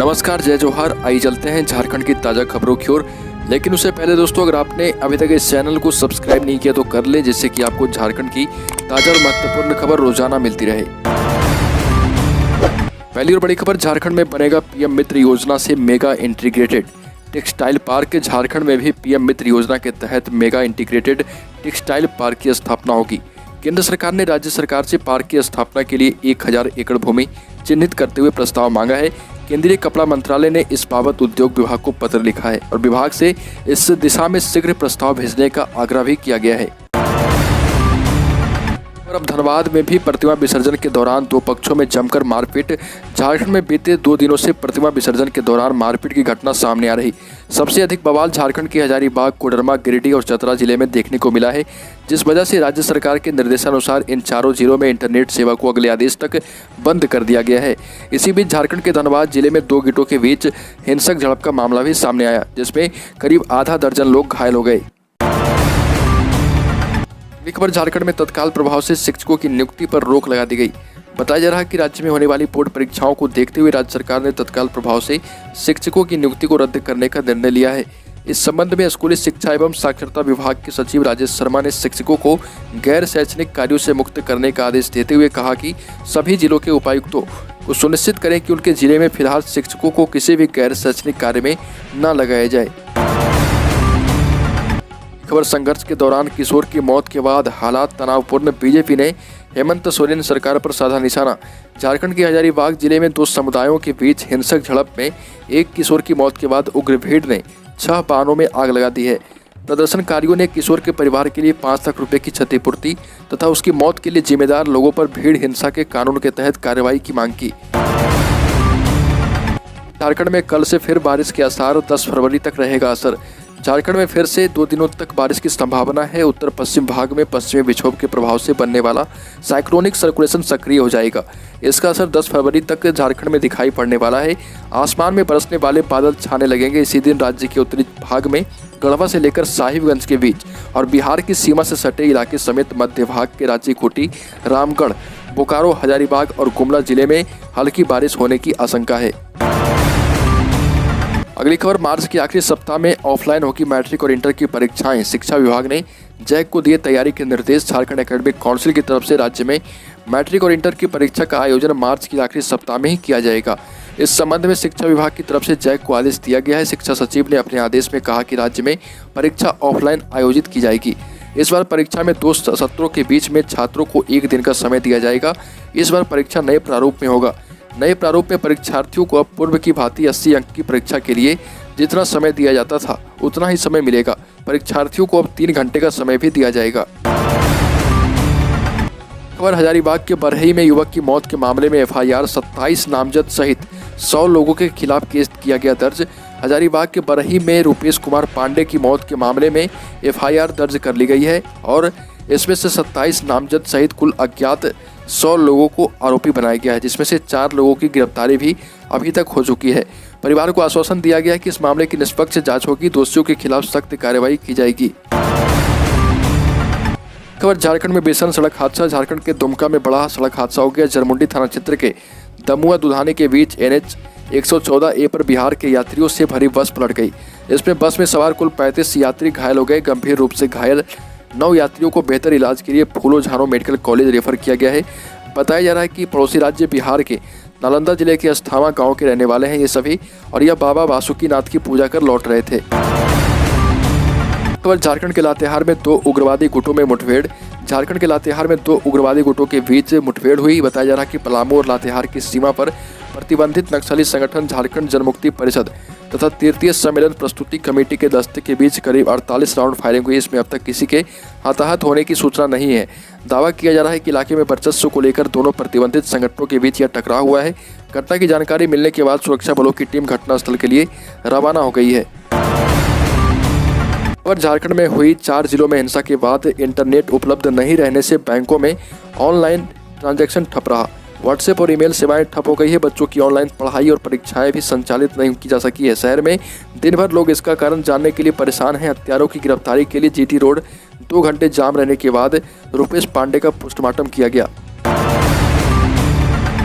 नमस्कार, जय जोहार। आइए चलते हैं झारखंड की ताज़ा खबरों की ओर। लेकिन उससे पहले दोस्तों, अगर आपने अभी तक इस चैनल को सब्सक्राइब नहीं किया तो कर लें, जिससे कि आपको झारखंड की ताज़ा और महत्वपूर्ण खबर रोजाना मिलती रहे। पहली और बड़ी खबर, झारखंड में बनेगा पीएम मित्र योजना से mega integrated textile park. Jharkhand में भी पीएम मित्र योजना के तहत मेगा इंटीग्रेटेड टेक्सटाइल पार्क की स्थापना होगी। केंद्र सरकार ने राज्य सरकार से पार्क की स्थापना के लिए 1000 एकड़ भूमि चिन्हित करते हुए प्रस्ताव मांगा है। केंद्रीय कपड़ा मंत्रालय ने इस बाबत उद्योग विभाग को पत्र लिखा है और विभाग से इस दिशा में शीघ्र प्रस्ताव भेजने का आग्रह भी किया गया है। और अब धनबाद में भी प्रतिमा विसर्जन के दौरान दो पक्षों में जमकर मारपीट। झारखंड में बीते 2 दिनों से प्रतिमा विसर्जन के दौरान मारपीट की घटना सामने आ रही। सबसे अधिक बवाल झारखंड के हजारीबाग, कोडरमा, गिरिडीह और चतरा जिले में देखने को मिला है, जिस वजह से राज्य सरकार के निर्देशानुसार इन चारों जिलों में इंटरनेट सेवा को अगले आदेश तक बंद कर दिया गया है। इसी बीच झारखंड के धनबाद जिले में 2 गुटों के बीच हिंसक झड़प का मामला भी सामने आया, जिसमें करीब आधा दर्जन लोग घायल हो गए। अगली खबर, झारखंड में तत्काल प्रभाव से शिक्षकों की नियुक्ति पर रोक लगा दी गई। बताया जा रहा है कि राज्य में होने वाली बोर्ड परीक्षाओं को देखते हुए राज्य सरकार ने तत्काल प्रभाव से शिक्षकों की नियुक्ति को रद्द करने का निर्णय लिया है। इस संबंध में स्कूली शिक्षा एवं साक्षरता विभाग के सचिव राजेश शर्मा ने शिक्षकों को गैर शैक्षणिक कार्यों से मुक्त करने का आदेश देते हुए कहा कि सभी जिलों के उपायुक्तों को सुनिश्चित करें कि उनके जिले में फिलहाल शिक्षकों को किसी भी गैर शैक्षणिक कार्य में न लगाया जाए। खबर, संघर्ष के दौरान किशोर की मौत के बाद हालात तनावपूर्ण। बीजेपी ने हेमंत सोरेन सरकार पर साधा निशाना। झारखंड के हजारीबाग जिले में 2 समुदायों के बीच हिंसक झड़प में एक किशोर की मौत के बाद उग्र भीड़ ने 6 वाहनों में आग लगा दी है। प्रदर्शनकारियों ने किशोर के परिवार के लिए 5 लाख रुपए की क्षतिपूर्ति तथा उसकी मौत के लिए जिम्मेदार लोगों पर भीड़ हिंसा के कानून के तहत कार्रवाई की मांग की। झारखंड में कल से फिर बारिश के आसार, 10 फरवरी तक रहेगा असर। झारखंड में फिर से 2 दिनों तक बारिश की संभावना है। उत्तर पश्चिम भाग में पश्चिमी विक्षोभ के प्रभाव से बनने वाला साइक्लोनिक सर्कुलेशन सक्रिय हो जाएगा। इसका असर 10 फरवरी तक झारखंड में दिखाई पड़ने वाला है। आसमान में बरसने वाले बादल छाने लगेंगे। इसी दिन राज्य के उत्तरी भाग में गढ़वा से लेकर साहिबगंज के बीच और बिहार की सीमा से सटे इलाके समेत मध्य भाग के राज्य खूंटी, रामगढ़, बोकारो, हजारीबाग और गुमला जिले में हल्की बारिश होने की आशंका है। अगली खबर, मार्च के आखिरी सप्ताह में ऑफलाइन होगी मैट्रिक और इंटर की परीक्षाएं। शिक्षा विभाग ने जैक को दिए तैयारी के निर्देश। झारखंड एकेडमिक काउंसिल की तरफ से राज्य में मैट्रिक और इंटर की परीक्षा का आयोजन मार्च के आखिरी सप्ताह में ही किया जाएगा। इस संबंध में शिक्षा विभाग की तरफ से जैक को आदेश दिया गया है। शिक्षा सचिव ने अपने आदेश में कहा कि राज्य में परीक्षा ऑफलाइन आयोजित की जाएगी। इस बार परीक्षा में 2 सत्रों के बीच में छात्रों को 1 दिन का समय दिया जाएगा। इस बार परीक्षा नए प्रारूप में होगा। नए प्रारूप में परीक्षार्थियों को अब पूर्व की भांति 80 अंक की परीक्षा के लिए जितना समय दिया जाता था उतना ही समय मिलेगा। परीक्षार्थियों को अब 3 घंटे का समय भी दिया जाएगा। खबर, हजारीबाग के बरही में युवक की मौत के मामले में एफआईआर, 27 नामजद सहित 100 लोगों के खिलाफ केस किया गया दर्ज। हजारीबाग के बरही में रूपेश कुमार पांडे की मौत के मामले में एफआईआर दर्ज कर ली गई है और इसमें से 27 नामजद सहित कुल अज्ञात 100 लोगों को आरोपी बनाया गया है, जिसमें से 4 लोगों की गिरफ्तारी भी अभी तक हो चुकी है। परिवार को आश्वासन दिया गया है कि इस मामले की निष्पक्ष जांच होगी, दोषियों के खिलाफ सख्त कार्रवाई की जाएगी। खबर, झारखंड में भीषण सड़क हादसा। झारखंड के दुमका में बड़ा सड़क हादसा हो गया। जरमुंडी थाना क्षेत्र के दमुआ दुधानी के बीच NH 114A पर बिहार के यात्रियों से भरी बस पलट गई। इसमें बस में सवार कुल 35 यात्री घायल हो गए। गंभीर रूप से घायल 9 यात्रियों को बेहतर इलाज के लिए फूलो झानो मेडिकल कॉलेज रेफर किया गया है। बताया जा रहा है कि पड़ोसी राज्य बिहार के नालंदा जिले के अस्थामा गांव के रहने वाले हैं ये सभी, और यह बाबा बासुकीनाथ की पूजा कर लौट रहे थे। खबर, झारखंड के लातेहार में 2 उग्रवादी गुटों में मुठभेड़। झारखंड के लातेहार में 2 उग्रवादी गुटों के बीच मुठभेड़ हुई। बताया जा रहा है कि पलामू और लातेहार की सीमा पर प्रतिबंधित नक्सली संगठन झारखंड जनमुक्ति परिषद तथा तृतीय सम्मेलन प्रस्तुति कमेटी के दस्ते के बीच करीब 48 राउंड फायरिंग हुई। इसमें अब तक किसी के हताहत होने की सूचना नहीं है। दावा किया जा रहा है कि इलाके में वर्चस्व को लेकर दोनों प्रतिबंधित संगठनों के बीच यह टकराव हुआ है। घटना की जानकारी मिलने के बाद सुरक्षा बलों की टीम घटनास्थल के लिए रवाना हो गई है। और झारखंड में हुई 4 जिलों में हिंसा के बाद इंटरनेट उपलब्ध नहीं रहने से बैंकों में ऑनलाइन ट्रांजैक्शन ठप रहा। व्हाट्सएप और ईमेल सेवाएं ठप हो गई है। बच्चों की ऑनलाइन पढ़ाई और परीक्षाएं भी संचालित नहीं की जा सकी है। शहर में दिन भर लोग इसका कारण जानने के लिए परेशान हैं। हत्यारों की गिरफ्तारी के लिए GT रोड 2 घंटे जाम रहने के बाद रूपेश पांडे का पोस्टमार्टम किया गया।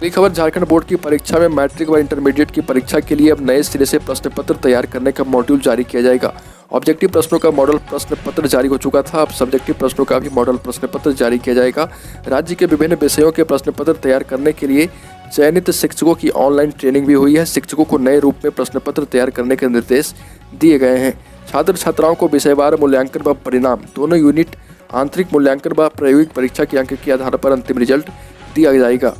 अगली खबर, झारखंड बोर्ड की परीक्षा में मैट्रिक व इंटरमीडिएट की परीक्षा के लिए अब नए सिरे से प्रश्न पत्र तैयार करने का मॉड्यूल जारी किया जाएगा। ऑब्जेक्टिव प्रश्नों का मॉडल प्रश्न पत्र जारी हो चुका था, अब सब्जेक्टिव प्रश्नों का भी मॉडल प्रश्न पत्र जारी किया जाएगा। राज्य के विभिन्न विषयों के प्रश्न पत्र तैयार करने के लिए चयनित शिक्षकों की ऑनलाइन ट्रेनिंग भी हुई है। शिक्षकों को नए रूप में प्रश्न पत्र तैयार करने के निर्देश दिए गए हैं। छात्र छात्राओं को विषयवार मूल्यांकन व परिणाम दोनों यूनिट आंतरिक मूल्यांकन व प्रायोगिक परीक्षा के अंक के आधार पर अंतिम रिजल्ट दिया जाएगा।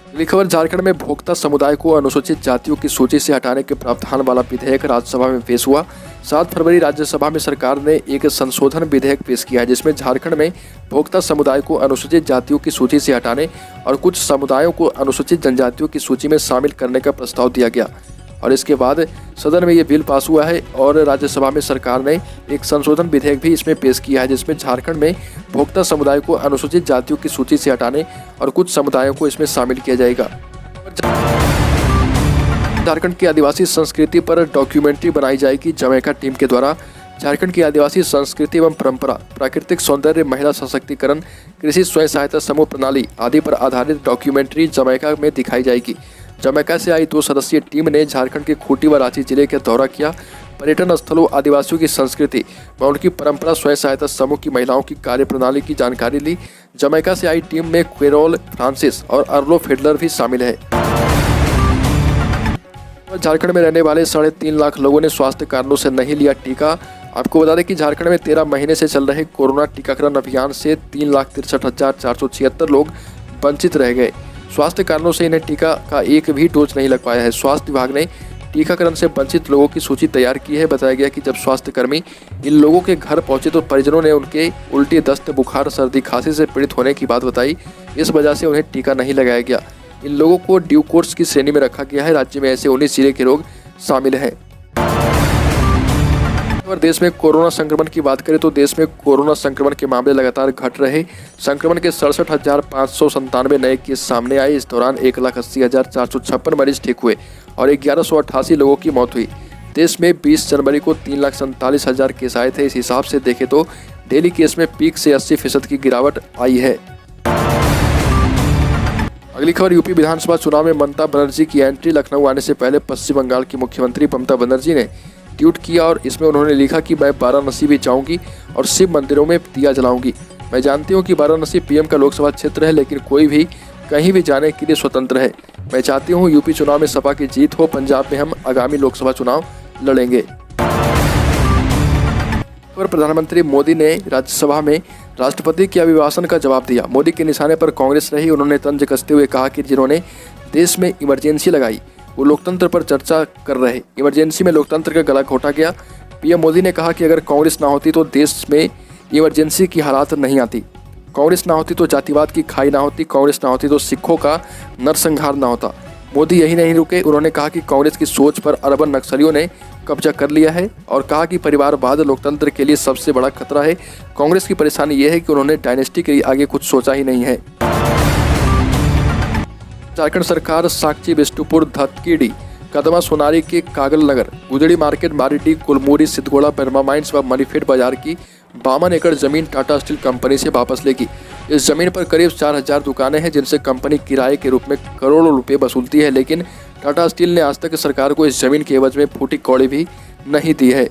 अगली खबर, झारखंड में भोक्ता समुदाय को अनुसूचित जातियों की सूची से हटाने के प्रावधान वाला विधेयक राज्यसभा में पेश हुआ। 7 फरवरी राज्यसभा में सरकार ने एक संशोधन विधेयक पेश किया है, जिसमें झारखंड में भोक्ता समुदाय को अनुसूचित जातियों की सूची से हटाने और कुछ समुदायों को अनुसूचित जनजातियों की सूची में शामिल करने का प्रस्ताव दिया गया और इसके बाद सदन में ये बिल पास हुआ है और राज्यसभा में सरकार ने एक संशोधन विधेयक भी इसमें पेश किया है, जिसमें झारखंड में भोक्ता समुदाय को अनुसूचित जातियों की सूची से हटाने और कुछ समुदायों को इसमें शामिल किया जाएगा। झारखंड की आदिवासी संस्कृति पर डॉक्यूमेंट्री बनाई जाएगी। जमैका टीम के द्वारा झारखंड की आदिवासी संस्कृति एवं परंपरा, प्राकृतिक सौंदर्य, महिला सशक्तिकरण, कृषि स्वयं सहायता समूह प्रणाली आदि पर आधारित डॉक्यूमेंट्री जमैका में दिखाई जाएगी। जमैका से आई 2 सदस्यीय टीम ने झारखंड के खूंटी व रांची जिले का दौरा किया। पर्यटन स्थलों, आदिवासियों की संस्कृति व उनकी परंपरा, स्वयं सहायता समूह की महिलाओं की कार्य प्रणाली की जानकारी ली। जमैका से आई टीम में कैरोल फ्रांसिस और अर्लो फेडलर भी शामिल है। झारखंड में रहने वाले 3.5 लाख लोगों ने स्वास्थ्य कारणों से नहीं लिया टीका। आपको बता दें कि झारखंड में 13 महीने से चल रहे कोरोना टीकाकरण अभियान से 3,63,476 लोग वंचित रह गए। स्वास्थ्य कारणों से इन्हें टीका का एक भी डोज नहीं लग पाया है। स्वास्थ्य विभाग ने टीकाकरण से वंचित लोगों की सूची तैयार की है। बताया गया कि जब स्वास्थ्यकर्मी इन लोगों के घर पहुंचे तो परिजनों ने उनके उल्टी, दस्त, बुखार, सर्दी, खांसी से पीड़ित होने की बात बताई। इस वजह से उन्हें टीका नहीं लगाया गया। इन लोगों को ड्यू कोर्स की श्रेणी में रखा गया है। राज्य में ऐसे 19 जिले के रोग शामिल हैं। अगर देश में कोरोना संक्रमण की बात करें तो देश में कोरोना संक्रमण के मामले लगातार घट रहे। संक्रमण के 67,597 नए केस सामने आए। इस दौरान 1,80,456 मरीज ठीक हुए और 1,188 लोगों की मौत हुई। देश में 20 जनवरी को 3,47,000 केस आए थे। इस हिसाब से देखें तो डेली केस में पीक से 80% की गिरावट आई है। अगली खबर, यूपी विधानसभा चुनाव में ममता बनर्जी की एंट्री। लखनऊ आने से पहले पश्चिम बंगाल की मुख्यमंत्री ममता बनर्जी ने ट्वीट किया और इसमें उन्होंने लिखा कि मैं वाराणसी भी जाऊंगी और शिव मंदिरों में दिया जलाऊंगी। मैं जानती हूं कि वाराणसी पीएम का लोकसभा क्षेत्र है, लेकिन कोई भी कहीं भी जाने के लिए स्वतंत्र है। मैं चाहती हूं यूपी चुनाव में सपा की जीत हो। पंजाब में हम आगामी लोकसभा चुनाव लड़ेंगे। और प्रधानमंत्री मोदी ने राज्यसभा में राष्ट्रपति के अभिभाषण का जवाब दिया। मोदी के निशाने पर कांग्रेस रही। उन्होंने तंज कसते हुए कहा कि जिन्होंने देश में इमरजेंसी लगाई वो लोकतंत्र पर चर्चा कर रहे। इमरजेंसी में लोकतंत्र का गला घोटा गया। पीएम मोदी ने कहा कि अगर कांग्रेस ना होती तो देश में इमरजेंसी की हालात नहीं आती। कांग्रेस ना होती तो जातिवाद की खाई ना होती। कांग्रेस ना होती तो सिखों का नरसंहार ना होता। मोदी यही नहीं रुके। उन्होंने कहा कि कांग्रेस की सोच पर अरबन नक्सलियों ने कब्जा कर लिया है और कहा कि परिवारवाद लोकतंत्र के लिए सबसे बड़ा खतरा है। कांग्रेस की परेशानी यह है कि उन्होंने डायनेस्टी के आगे कुछ सोचा ही नहीं है। झारखंड सरकार साकची, बिष्टुपुर, धतकीडी, कदमा, सोनारी के कागल नगर, गुजड़ी मार्केट, मारीडी, कुलमूरी, सिद्धगोड़ा, बर्मा माइंस व मनीफेड बाजार की 52 एकड़ जमीन टाटा स्टील कंपनी से वापस लेगी। इस जमीन पर करीब 4,000 दुकानें हैं जिनसे कंपनी किराए के रूप में करोड़ों रुपए वसूलती है, लेकिन टाटा स्टील ने आज तक सरकार को इस जमीन के एवज में फूटी कौड़ी भी नहीं दी है।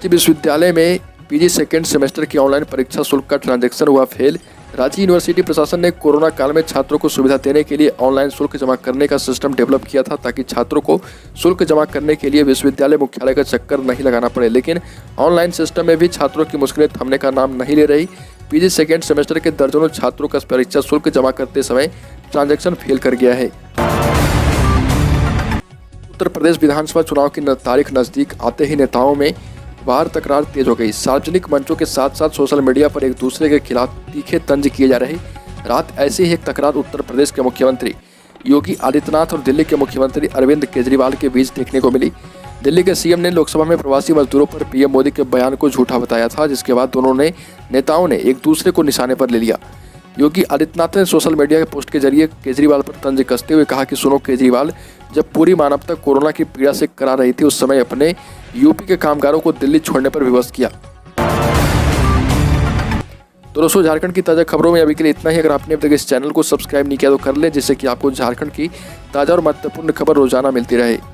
विश्वविद्यालय में पीजी सेकेंड सेमेस्टर की ऑनलाइन परीक्षा शुल्क का ट्रांजैक्शन हुआ फेल। रांची यूनिवर्सिटी प्रशासन ने कोरोना काल में छात्रों को सुविधा देने के लिए ऑनलाइन शुल्क जमा करने का सिस्टम डेवलप किया था ताकि छात्रों को शुल्क जमा करने के लिए विश्वविद्यालय मुख्यालय का चक्कर नहीं लगाना पड़े, लेकिन ऑनलाइन सिस्टम में भी छात्रों की मुश्किलें थमने का नाम नहीं ले रही। पीजी सेकेंड सेमेस्टर के दर्जनों छात्रों का परीक्षा शुल्क जमा करते समय ट्रांजैक्शन फेल कर गया है। उत्तर प्रदेश विधानसभा चुनाव की तारीख नजदीक आते ही नेताओं में बाहर तकरार तेज हो गई। सार्वजनिक मंचों के साथ साथ सोशल मीडिया पर एक दूसरे के खिलाफ तीखे तंज किए जा रहे। रात ऐसे ही एक तकरार उत्तर प्रदेश के मुख्यमंत्री योगी आदित्यनाथ और दिल्ली के मुख्यमंत्री अरविंद केजरीवाल के बीच देखने को मिली। दिल्ली के सीएम ने लोकसभा में प्रवासी मजदूरों पर पीएम मोदी के बयान को झूठा बताया था, जिसके बाद दोनों नेताओं ने एक दूसरे को निशाने पर ले लिया। योगी आदित्यनाथ ने सोशल मीडिया के पोस्ट के जरिए केजरीवाल पर तंज कसते हुए कहा कि सुनो केजरीवाल, जब पूरी मानवता कोरोना की पीड़ा से करा रही थी उस समय अपने यूपी के कामगारों को दिल्ली छोड़ने पर विवश किया। तो दोस्तों झारखंड की ताज़ा खबरों में अभी के लिए इतना ही। अगर आपने अब तक इस चैनल को सब्सक्राइब नहीं किया तो कर लें, जिससे कि आपको झारखंड की ताज़ा और महत्वपूर्ण खबर रोजाना मिलती रहे।